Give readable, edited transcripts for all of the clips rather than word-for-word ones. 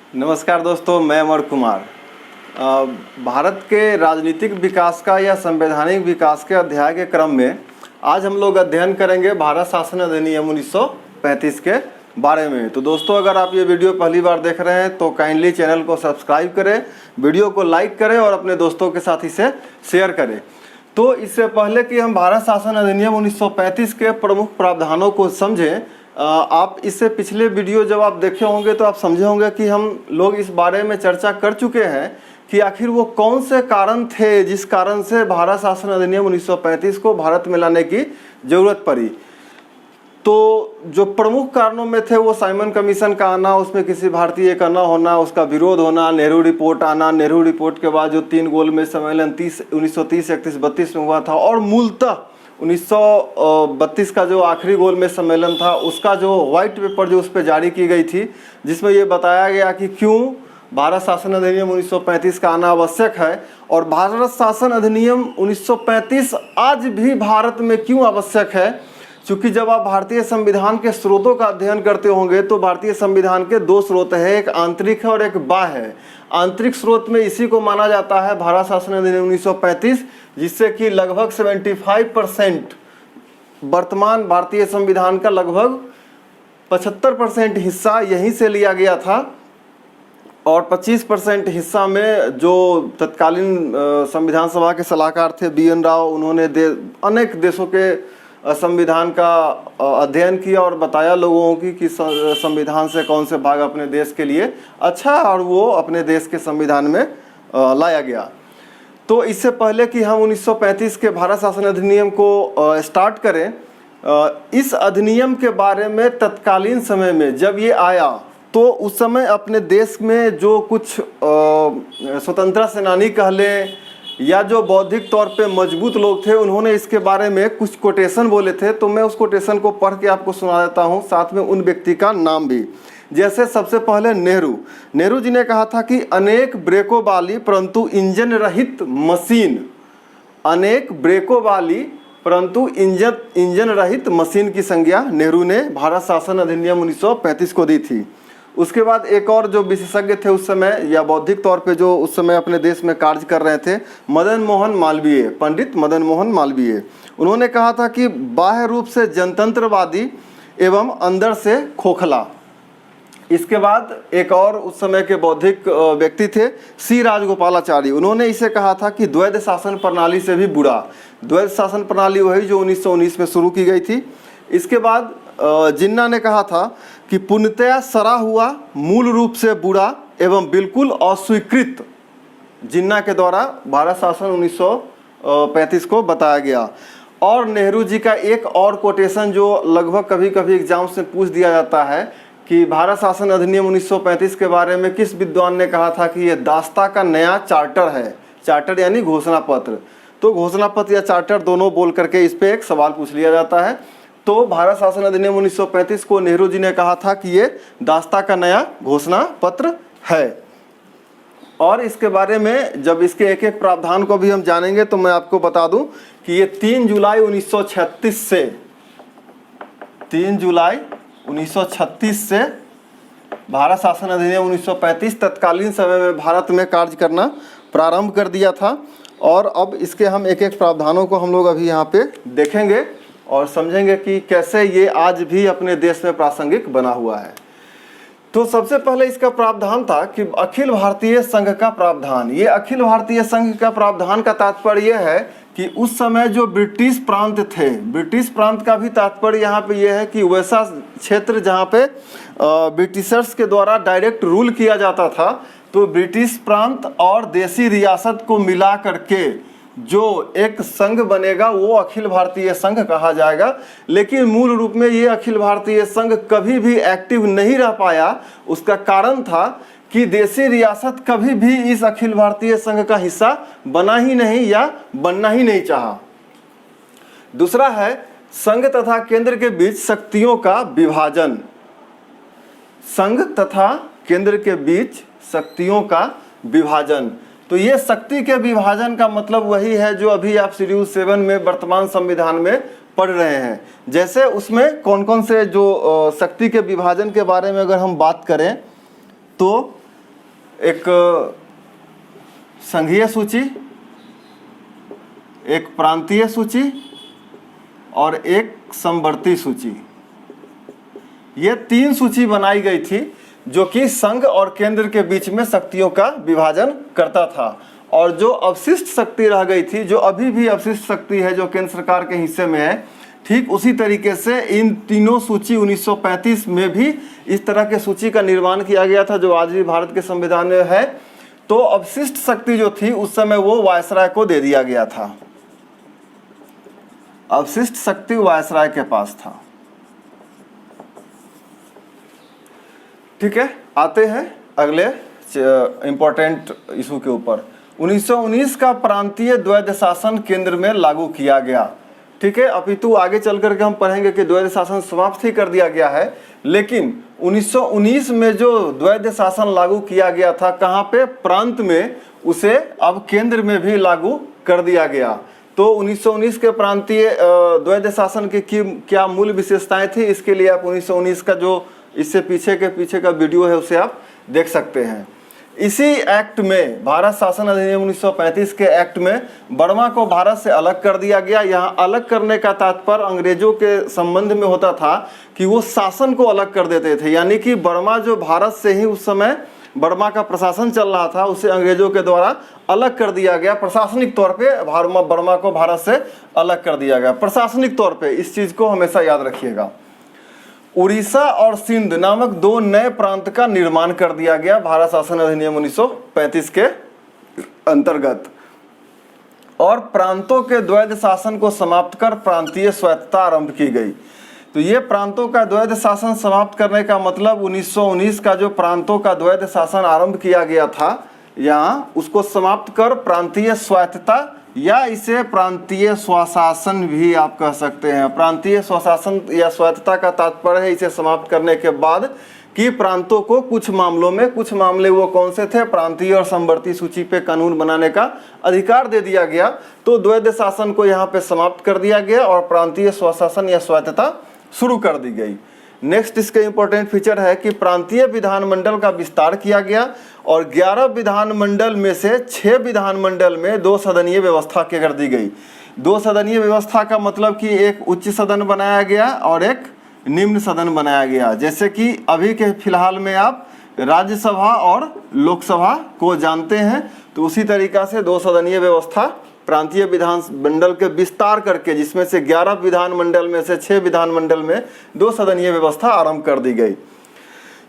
नमस्कार दोस्तों, मैं अमर कुमार। भारत के राजनीतिक विकास का या संवैधानिक विकास के अध्याय के क्रम में आज हम लोग अध्ययन करेंगे भारत शासन अधिनियम 1935 के बारे में। तो दोस्तों, अगर आप ये वीडियो पहली बार देख रहे हैं तो काइंडली चैनल को सब्सक्राइब करें, वीडियो को लाइक करें और अपने दोस्तों के साथ इसे शेयर करें। तो इससे पहले कि हम भारत शासन अधिनियम 1935 के प्रमुख प्रावधानों को समझें, आप इससे पिछले वीडियो जब आप देखे होंगे तो आप समझे होंगे कि हम लोग इस बारे में चर्चा कर चुके हैं कि आखिर वो कौन से कारण थे जिस कारण से भारत शासन अधिनियम 1935 को भारत में लाने की जरूरत पड़ी। तो जो प्रमुख कारणों में थे वो साइमन कमीशन का आना, उसमें किसी भारतीय का न होना, उसका विरोध होना, नेहरू रिपोर्ट आना, नेहरू रिपोर्ट के बाद जो 3 गोलमेज सम्मेलन 1930, 31, 32 में हुआ था, और मूलतः 1932 का जो आखिरी गोलमेज सम्मेलन था उसका जो व्हाइट पेपर जो उस पर जारी की गई थी, जिसमें ये बताया गया कि क्यों भारत शासन अधिनियम 1935 का आना आवश्यक है और भारत शासन अधिनियम 1935 आज भी भारत में क्यों आवश्यक है। क्योंकि जब आप भारतीय संविधान के स्रोतों का अध्ययन करते होंगे तो भारतीय संविधान के 2 स्रोत हैं, एक आंतरिक है और एक बाह्य है। आंतरिक स्रोत में इसी को माना जाता है भारत शासन अधिनियम 1935, जिससे कि लगभग 75% वर्तमान भारतीय संविधान का लगभग 75% हिस्सा यहीं से लिया गया था और 25% हिस्सा में जो तत्कालीन संविधान सभा के सलाहकार थे BN राव, उन्होंने अनेक देशों के संविधान का अध्ययन किया और बताया लोगों की कि संविधान से कौन से भाग अपने देश के लिए अच्छा और वो अपने देश के संविधान में लाया गया। तो इससे पहले कि हम 1935 के भारत शासन अधिनियम को स्टार्ट करें, इस अधिनियम के बारे में तत्कालीन समय में जब ये आया तो उस समय अपने देश में जो कुछ स्वतंत्रता सेनानी कह लें या जो बौद्धिक तौर पे मजबूत लोग थे, उन्होंने इसके बारे में कुछ कोटेशन बोले थे। तो मैं उस कोटेशन को पढ़ के आपको सुना देता हूँ, साथ में उन व्यक्ति का नाम भी। जैसे सबसे पहले नेहरू जी ने कहा था कि अनेक ब्रेकों वाली परंतु इंजन रहित मशीन, अनेक ब्रेकों वाली परंतु इंजन रहित मशीन की संज्ञा नेहरू ने भारत शासन अधिनियम 1935 को दी थी। उसके बाद एक और जो विशेषज्ञ थे उस समय या बौद्धिक तौर पे जो उस समय अपने देश में कार्य कर रहे थे, मदन मोहन मालवीय, पंडित मदन मोहन मालवीय, उन्होंने कहा था कि बाह्य रूप से जनतंत्रवादी एवं अंदर से खोखला। इसके बाद एक और उस समय के बौद्धिक व्यक्ति थे C राजगोपालाचारी, उन्होंने इसे कहा था कि द्वैध शासन प्रणाली से भी बुरा। द्वैध शासन प्रणाली वही जो 1919 में शुरू की गई थी। इसके बाद जिन्ना ने कहा था कि पूर्णतया सरा हुआ, मूल रूप से बुरा एवं बिल्कुल अस्वीकृत, जिन्ना के द्वारा भारत शासन 1935 को बताया गया। और नेहरू जी का एक और कोटेशन जो लगभग कभी कभी एग्जाम से पूछ दिया जाता है कि भारत शासन अधिनियम 1935 के बारे में किस विद्वान ने कहा था कि यह दास्ता का नया चार्टर है। चार्टर यानी घोषणा पत्र। तो घोषणा पत्र या चार्टर दोनों बोल करके इस पर एक सवाल पूछ लिया जाता है। तो भारत शासन अधिनियम 1935 को नेहरू जी ने कहा था कि ये दास्ता का नया घोषणा पत्र है। और इसके बारे में जब इसके एक एक प्रावधान को भी हम जानेंगे तो मैं आपको बता दूं कि ये 3 जुलाई 1936 से 3 जुलाई 1936 से भारत शासन अधिनियम 1935 तत्कालीन समय में भारत में कार्य करना प्रारंभ कर दिया था। और अब इसके हम एक एक प्रावधानों को हम लोग अभी यहाँ पे देखेंगे और समझेंगे कि कैसे ये आज भी अपने देश में प्रासंगिक बना हुआ है। तो सबसे पहले इसका प्रावधान था कि अखिल भारतीय संघ का प्रावधान। ये अखिल भारतीय संघ का प्रावधान का तात्पर्य यह है कि उस समय जो ब्रिटिश प्रांत थे, ब्रिटिश प्रांत का भी तात्पर्य यहाँ पे यह है कि वैसा क्षेत्र जहाँ पे ब्रिटिशर्स के द्वारा डायरेक्ट रूल किया जाता था, तो ब्रिटिश प्रांत और देसी रियासत को मिला करके जो एक संघ बनेगा वो अखिल भारतीय संघ कहा जाएगा। लेकिन मूल रूप में ये अखिल भारतीय संघ कभी भी एक्टिव नहीं रह पाया। उसका कारण था कि देसी रियासत कभी भी इस अखिल भारतीय संघ का हिस्सा बना ही नहीं या बनना ही नहीं चाहा। दूसरा है संघ तथा केंद्र के बीच शक्तियों का विभाजन। संघ तथा केंद्र के बीच शक्तियों का विभाजन। तो ये शक्ति के विभाजन का मतलब वही है जो अभी आप शेड्यूल 7 में वर्तमान संविधान में पढ़ रहे हैं। जैसे उसमें कौन कौन से जो शक्ति के विभाजन के बारे में अगर हम बात करें तो एक संघीय सूची, एक प्रांतीय सूची और एक समवर्ती सूची। ये 3 सूची बनाई गई थी जो कि संघ और केंद्र के बीच में शक्तियों का विभाजन करता था। और जो अवशिष्ट शक्ति रह गई थी, जो अभी भी अवशिष्ट शक्ति है जो केंद्र सरकार के हिस्से में है, ठीक उसी तरीके से इन तीनों सूची 1935 में भी इस तरह के सूची का निर्माण किया गया था जो आज भी भारत के संविधान में है। तो अवशिष्ट शक्ति जो थी उस समय वो वायसराय को दे दिया गया था। अवशिष्ट शक्ति वायसराय के पास था। ठीक है, आते हैं अगले इंपॉर्टेंट इशू के ऊपर। 1919 का प्रांतीय द्वैध शासन केंद्र में लागू किया गया। ठीक है, अपितु आगे चल करके हम पढ़ेंगे कि द्वैध शासन समाप्त ही कर दिया गया है, लेकिन 1919 में जो द्वैध शासन लागू किया गया था, कहाँ पे? प्रांत में, उसे अब केंद्र में भी लागू कर दिया गया। तो 1919 के प्रांतीय द्वैध शासन की क्या मूल विशेषताएं थी, इसके लिए आप 1919 का जो इससे पीछे का वीडियो है उसे आप देख सकते हैं। इसी एक्ट में, भारत शासन अधिनियम 1935 के एक्ट में बर्मा को भारत से अलग कर दिया गया। यहाँ अलग करने का तात्पर्य अंग्रेजों के संबंध में होता था कि वो शासन को अलग कर देते थे, यानी कि बर्मा जो भारत से ही उस समय बर्मा का प्रशासन चल रहा था, उसे अंग्रेजों के द्वारा अलग कर दिया गया। प्रशासनिक तौर पे बर्मा को भारत से अलग कर दिया गया, प्रशासनिक तौर पे। इस चीज को हमेशा याद रखिएगा। उड़ीसा और सिंध नामक 2 नए प्रांत का निर्माण कर दिया गया भारत शासन अधिनियम 1935 के अंतर्गत। और प्रांतों के द्वैध शासन को समाप्त कर प्रांतीय स्वायत्तता आरंभ की गई। तो ये प्रांतों का द्वैध शासन समाप्त करने का मतलब 1919 का जो प्रांतों का द्वैध शासन आरंभ किया गया था, यहाँ उसको समाप्त कर प्रांतीय स्वायत्तता या इसे प्रांतीय स्वशासन भी आप कह सकते हैं। प्रांतीय स्वशासन या स्वायत्तता का तात्पर्य है इसे समाप्त करने के बाद कि प्रांतों को कुछ मामले वो कौन से थे, प्रांतीय और समवर्ती सूची पे कानून बनाने का अधिकार दे दिया गया। तो द्वैध शासन को यहाँ पे समाप्त कर दिया गया और प्रांतीय स्वशासन या स्वायत्तता शुरू कर दी गई। नेक्स्ट इसके इंपॉर्टेंट फीचर है कि प्रांतीय विधानमंडल का विस्तार किया गया और 11 विधानमंडल में से 6 विधानमंडल में 2 सदनीय व्यवस्था कर दी गई। 2 सदनीय व्यवस्था का मतलब कि एक उच्च सदन बनाया गया और एक निम्न सदन बनाया गया। जैसे कि अभी के फिलहाल में आप राज्यसभा और लोकसभा को जानते हैं, तो उसी तरीका से 2 सदनीय व्यवस्था प्रांतीय विधानमंडल के विस्तार करके, जिसमें से 11 विधानमंडल में से 6 विधानमंडल में 2 सदनीय व्यवस्था आरंभ कर दी गई।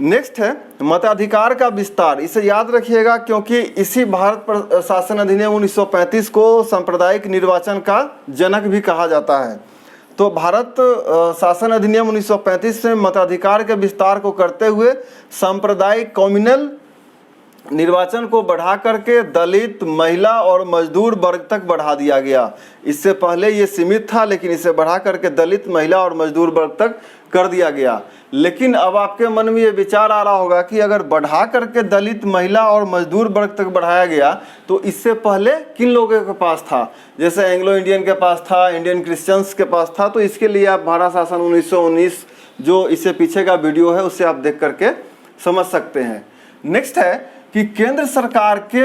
नेक्स्ट है मताधिकार का विस्तार। इसे याद रखिएगा क्योंकि इसी भारत शासन अधिनियम 1935 को सांप्रदायिक निर्वाचन का जनक भी कहा जाता है। तो भारत शासन अधिनियम 1935 में मताधिकार के विस्तार को करते हुए सांप्रदायिक कम्युनल निर्वाचन को बढ़ा करके दलित, महिला और मजदूर वर्ग तक बढ़ा दिया गया। इससे पहले ये सीमित था, लेकिन इसे बढ़ा करके दलित, महिला और मजदूर वर्ग तक कर दिया गया। लेकिन अब आपके मन में ये विचार आ रहा होगा कि अगर बढ़ा करके दलित, महिला और मजदूर वर्ग तक बढ़ाया गया तो इससे पहले किन लोगों के पास था? जैसे एंग्लो इंडियन के पास था, इंडियन क्रिश्चियंस के पास था। तो इसके लिए आप भारत शासन 1919 जो इससे पीछे का वीडियो है उससे आप देख करके समझ सकते हैं। नेक्स्ट है कि केंद्र सरकार के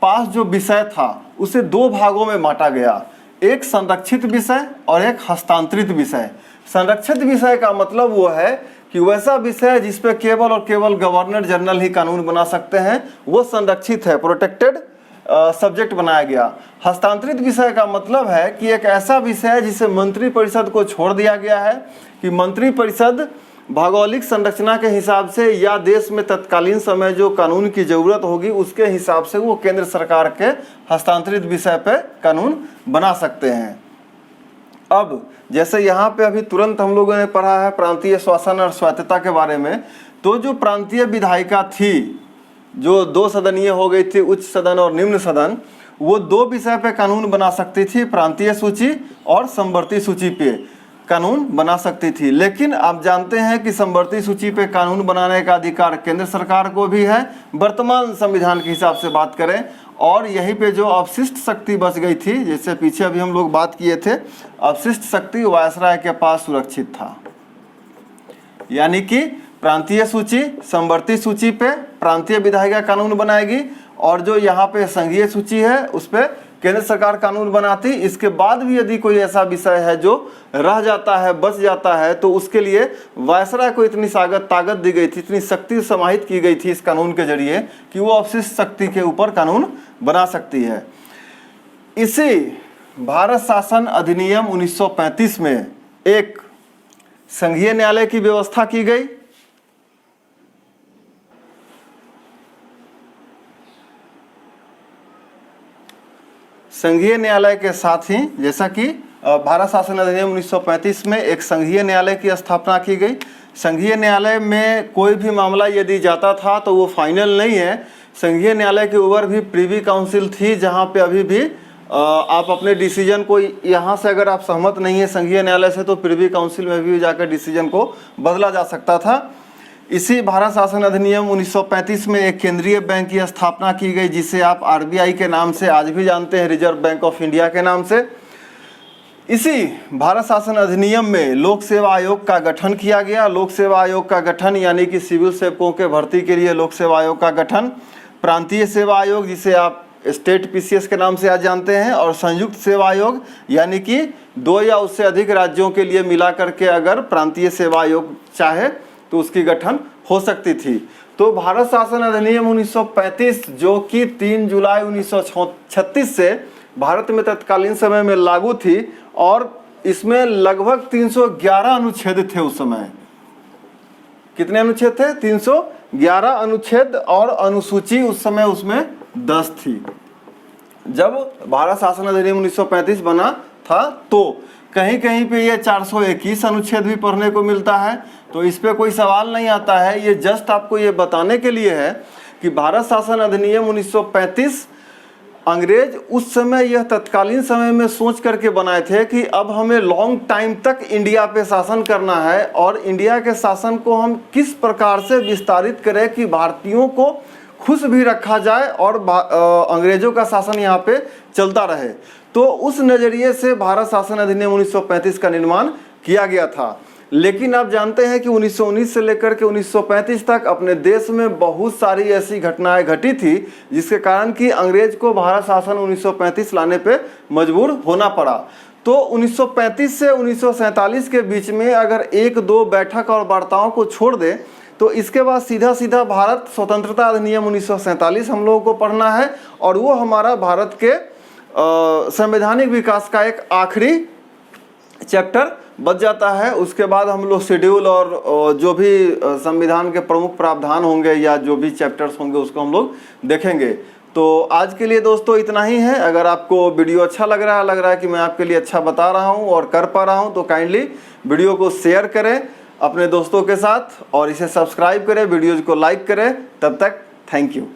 पास जो विषय था उसे 2 भागों में बांटा गया, एक संरक्षित विषय और एक हस्तांतरित विषय। संरक्षित विषय का मतलब वो है कि वैसा विषय जिस पे केवल और केवल गवर्नर जनरल ही कानून बना सकते हैं, वो संरक्षित है, प्रोटेक्टेड सब्जेक्ट बनाया गया। हस्तांतरित विषय का मतलब है कि एक ऐसा विषय जिसे मंत्रिपरिषद को छोड़ दिया गया है कि मंत्रिपरिषद भौगोलिक संरचना के हिसाब से या देश में तत्कालीन समय जो कानून की जरूरत होगी उसके हिसाब से वो केंद्र सरकार के हस्तांतरित विषय पे कानून बना सकते हैं। अब जैसे यहाँ पे अभी तुरंत हम लोगों ने पढ़ा है प्रांतीय शासन और स्वायत्तता के बारे में, तो जो प्रांतीय विधायिका थी जो 2 सदनीय हो गई थी, उच्च सदन और निम्न सदन, वो 2 विषय पे कानून बना सकती थी, प्रांतीय सूची और समवर्ती सूची पे कानून बना सकती थी। लेकिन आप जानते हैं कि समवर्ती सूची पे कानून बनाने का अधिकार केंद्र सरकार को भी है, वर्तमान संविधान के हिसाब से बात करें। और यहीं पे जो अवशिष्ट शक्ति बच गई थी, जैसे पीछे अभी हम लोग बात किए थे, अवशिष्ट शक्ति वायसराय के पास सुरक्षित था। यानी कि प्रांतीय सूची, समवर्ती सूची पे प्रांतीय विधायिका कानून बनाएगी, और जो यहाँ पे संघीय सूची है उस पर केंद्र सरकार कानून बनाती। इसके बाद भी यदि कोई ऐसा विषय है जो रह जाता है, बच जाता है, तो उसके लिए वायसराय को इतनी ताकत दी गई थी, इतनी शक्ति समाहित की गई थी इस कानून के जरिए कि वो अवशिष्ट शक्ति के ऊपर कानून बना सकती है। इसी भारत शासन अधिनियम 1935 में एक संघीय न्यायालय की व्यवस्था की गई। संघीय न्यायालय के साथ ही जैसा कि भारत शासन अधिनियम 1935 में एक संघीय न्यायालय की स्थापना की गई। संघीय न्यायालय में कोई भी मामला यदि जाता था तो वो फाइनल नहीं है। संघीय न्यायालय के ऊपर भी प्रीवी काउंसिल थी, जहाँ पे अभी भी आप अपने डिसीजन को यहाँ से अगर आप सहमत नहीं है संघीय न्यायालय से, तो प्रीवी काउंसिल में भी जाकर डिसीजन को बदला जा सकता था। इसी भारत शासन अधिनियम 1935 में एक केंद्रीय बैंक की स्थापना की गई, जिसे आप RBI के नाम से आज भी जानते हैं, रिजर्व बैंक ऑफ इंडिया के नाम से। इसी भारत शासन अधिनियम में लोक सेवा आयोग का गठन किया गया। लोक सेवा आयोग का गठन यानी कि सिविल सेवकों के भर्ती के लिए लोक सेवा आयोग का गठन, प्रांतीय सेवा आयोग जिसे आप स्टेट PCS के नाम से आज जानते हैं, और संयुक्त सेवा आयोग यानी कि 2 या उससे अधिक राज्यों के लिए मिला करके अगर प्रांतीय सेवा आयोग चाहे तो उसकी गठन हो सकती थी। तो भारत शासन अधिनियम 1935 जो कि 3 जुलाई 1936 से भारत में तत्कालीन समय में लागू थी, और इसमें लगभग 311 अनुच्छेद थे उस समय। कितने अनुच्छेद थे? 311 अनुच्छेद, और अनुसूची उस समय उसमें 10 थी। जब भारत शासन अधिनियम 1935 बना था तो कहीं कहीं पे ये 421 अनुच्छेद भी पढ़ने को मिलता है, तो इस पे कोई सवाल नहीं आता है। ये जस्ट आपको ये बताने के लिए है कि भारत शासन अधिनियम 1935 अंग्रेज उस समय यह तत्कालीन समय में सोच करके बनाए थे कि अब हमें लॉन्ग टाइम तक इंडिया पे शासन करना है, और इंडिया के शासन को हम किस प्रकार से विस्तारित करें कि भारतीयों को खुश भी रखा जाए और अंग्रेजों का शासन यहाँ पे चलता रहे। तो उस नज़रिए से भारत शासन अधिनियम 1935 का निर्माण किया गया था। लेकिन आप जानते हैं कि 1919 से लेकर के 1935 तक अपने देश में बहुत सारी ऐसी घटनाएं घटी थी, जिसके कारण कि अंग्रेज को भारत शासन 1935 लाने पे मजबूर होना पड़ा। तो 1935 से 1947 के बीच में अगर 1-2 बैठक और वार्ताओं को छोड़ दें तो इसके बाद सीधा भारत स्वतंत्रता अधिनियम 1947 हम लोगों को पढ़ना है, और वो हमारा भारत के संवैधानिक विकास का एक आखिरी चैप्टर बच जाता है। उसके बाद हम लोग शेड्यूल और जो भी संविधान के प्रमुख प्रावधान होंगे या जो भी चैप्टर्स होंगे उसको हम लोग देखेंगे। तो आज के लिए दोस्तों इतना ही है। अगर आपको वीडियो अच्छा लग रहा है कि मैं आपके लिए अच्छा बता रहा हूं और कर पा रहा हूं, तो काइंडली वीडियो को शेयर करें अपने दोस्तों के साथ, और इसे सब्सक्राइब करें, वीडियोज़ को लाइक करें। तब तक थैंक यू।